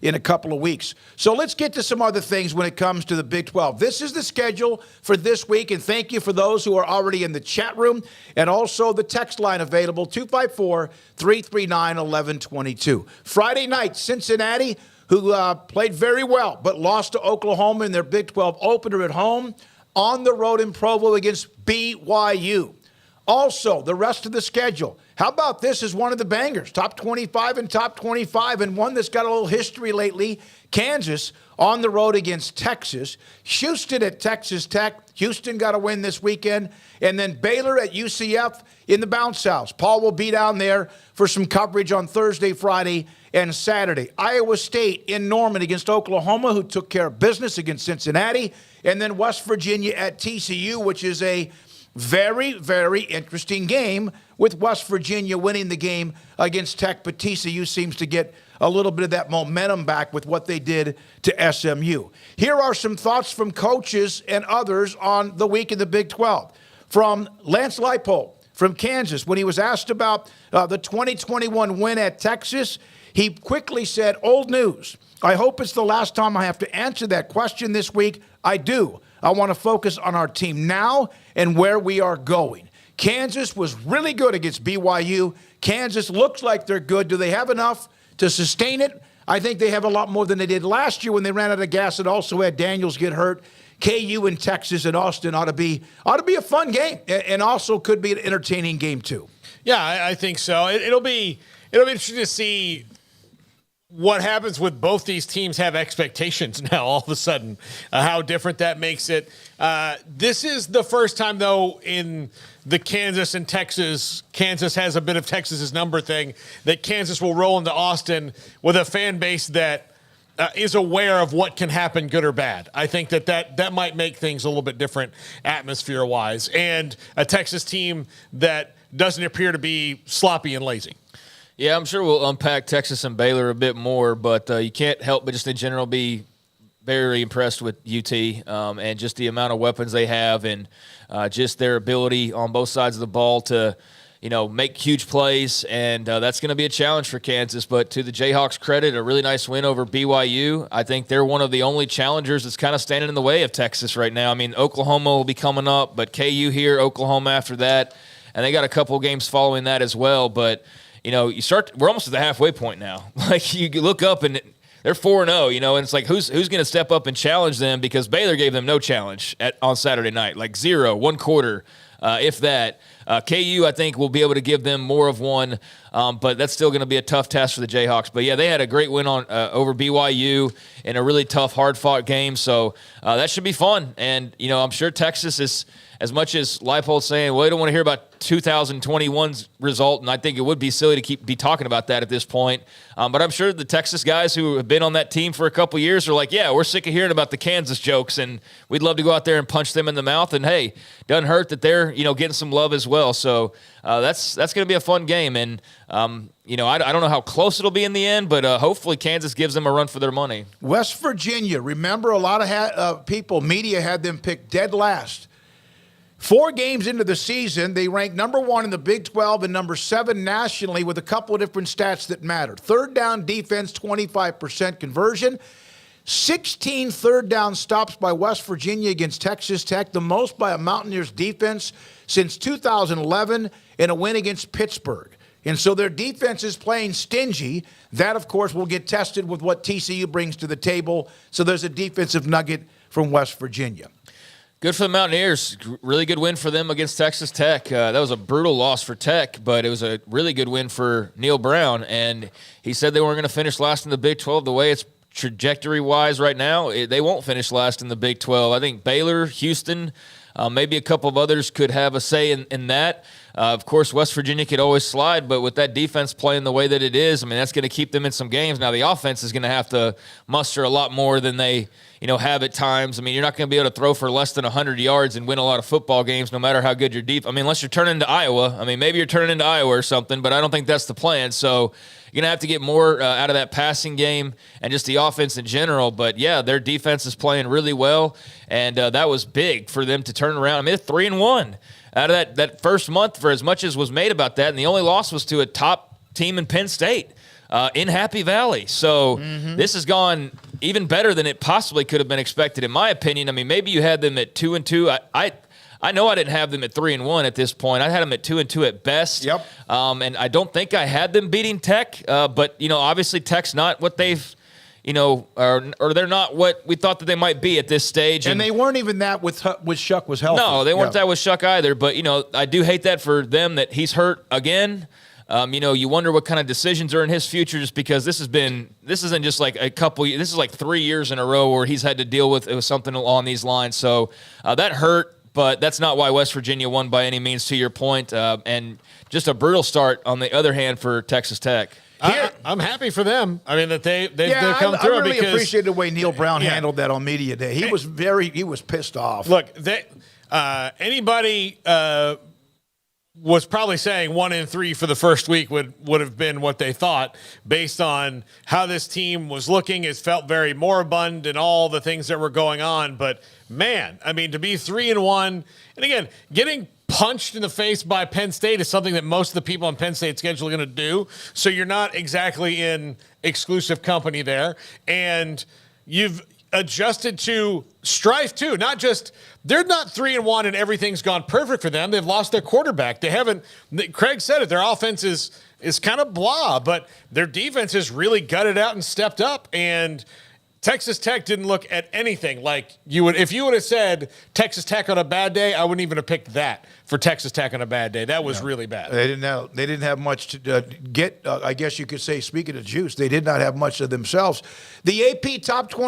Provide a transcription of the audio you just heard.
in a couple of weeks. So let's get to some other things when it comes to the Big 12. This is the schedule for this week, and thank you for those who are already in the chat room and also the text line available, 254-339-1122. Friday night, Cincinnati, who played very well but lost to Oklahoma in their Big 12 opener at home, on the road in Provo against BYU. Also, the rest of the schedule. How about this as one of the bangers? Top 25 and top 25, and one that's got a little history lately. Kansas on the road against Texas. Houston at Texas Tech. Houston got a win this weekend. And then Baylor at UCF in the bounce house. Paul will be down there for some coverage on Thursday, Friday, and Saturday. Iowa State in Norman against Oklahoma, who took care of business against Cincinnati. And then West Virginia at TCU, which is a very, very interesting game, with West Virginia winning the game against Tech, but TCU seems to get a little bit of that momentum back with what they did to SMU. Here are some thoughts from coaches and others on the week in the Big 12. From Lance Leipold from Kansas, when he was asked about the 2021 win at Texas, he quickly said, "Old news. I hope it's the last time I have to answer that question this week. I do. I want to focus on our team now and where we are going." Kansas was really good against BYU. Kansas looks like they're good. Do they have enough to sustain it? I think they have a lot more than they did last year when they ran out of gas and also had Daniels get hurt. KU and Texas and Austin ought to be a fun game, and also could be an entertaining game too. Yeah, I think so. It'll be interesting to see what happens with both these teams have expectations now all of a sudden, how different that makes it. This is the first time, though, in the Kansas and Texas, Kansas has a bit of Texas's number thing, that Kansas will roll into Austin with a fan base that is aware of what can happen, good or bad. I think that might make things a little bit different atmosphere-wise, and a Texas team that doesn't appear to be sloppy and lazy. Yeah, I'm sure we'll unpack Texas and Baylor a bit more, but you can't help but just in general be very impressed with UT and just the amount of weapons they have, and just their ability on both sides of the ball to, make huge plays, and that's going to be a challenge for Kansas. But to the Jayhawks' credit, a really nice win over BYU. I think they're one of the only challengers that's kind of standing in the way of Texas right now. I mean, Oklahoma will be coming up, but KU here, Oklahoma after that, and they got a couple games following that as well, but we're almost at the halfway point now. Like, you look up and they're 4-0, and it's like, who's going to step up and challenge them? Because Baylor gave them no challenge on Saturday night, like 0, 1 quarter, if that. KU, I think, will be able to give them more of one, but that's still going to be a tough task for the Jayhawks. But, yeah, they had a great win over BYU in a really tough, hard-fought game, so that should be fun. And, I'm sure Texas is, as much as Leipold's saying, well, we don't want to hear about 2021's result, and I think it would be silly to be talking about that at this point. But I'm sure the Texas guys who have been on that team for a couple years are like, yeah, we're sick of hearing about the Kansas jokes, and we'd love to go out there and punch them in the mouth. And, hey, doesn't hurt that they're, getting some love as well. So that's going to be a fun game. And, I don't know how close it'll be in the end, but hopefully Kansas gives them a run for their money. West Virginia, remember a lot of media had them picked dead last. 4 games into the season, they ranked number 1 in the Big 12 and number 7 nationally with a couple of different stats that mattered. Third down defense, 25% conversion. 16 third down stops by West Virginia against Texas Tech, the most by a Mountaineers defense since 2011, in a win against Pittsburgh. And so their defense is playing stingy. That, of course, will get tested with what TCU brings to the table. So there's a defensive nugget from West Virginia. Good for the Mountaineers. Really good win for them against Texas Tech. That was a brutal loss for Tech, but it was a really good win for Neal Brown. And he said they weren't going to finish last in the Big 12. The way it's trajectory-wise right now, they won't finish last in the Big 12. I think Baylor, Houston, maybe a couple of others could have a say in that. Of course, West Virginia could always slide, but with that defense playing the way that it is, that's going to keep them in some games. Now, the offense is going to have to muster a lot more than they have at times. You're not going to be able to throw for less than 100 yards and win a lot of football games no matter how good your unless you're turning into Iowa. Maybe you're turning into Iowa or something, but I don't think that's the plan. So you're going to have to get more out of that passing game and just the offense in general. But, yeah, their defense is playing really well, and that was big for them to turn around. They're 3-1 out of that first month, for as much as was made about that, and the only loss was to a top team in Penn State. in Happy Valley. So this has gone even better than it possibly could have been expected, in my opinion. I mean, maybe you had them at 2-2. I know I didn't have them at 3-1 at this point. I had them at 2-2 at best. Yep. And I don't think I had them beating Tech. But obviously Tech's not what they've, or they're not what we thought that they might be at this stage. And they weren't even that with Shuck was healthy. No, they weren't that with Shuck either. But I do hate that for them that he's hurt again. You wonder what kind of decisions are in his future, just because this isn't just like this is like 3 years in a row where he's had to deal with something along these lines. So that hurt. But that's not why West Virginia won by any means, to your point. And just a brutal start, on the other hand, for Texas Tech. I'm happy for them. I mean, that they've come I through. really because appreciate the way Neal Brown handled that on media day. He was pissed off. Look, anybody was probably saying 1-3 for the first week would have been what they thought, based on how this team was looking. It felt very moribund and all the things that were going on. But man, I mean, to be 3-1, and again, getting punched in the face by Penn State is something that most of the people on Penn State's schedule are going to do. So you're not exactly in exclusive company there, and you've adjusted to strife too. Not just, they're not 3-1 and everything's gone perfect for them. They've lost their quarterback. They haven't. Craig said it. Their offense is kind of blah, but their defense has really gutted out and stepped up. And Texas Tech didn't look at anything like you would. If you would have said Texas Tech on a bad day, I wouldn't even have picked that for Texas Tech on a bad day. That was really bad. They didn't have much to get. I guess you could say, speaking of juice, they did not have much of themselves. The AP top 20.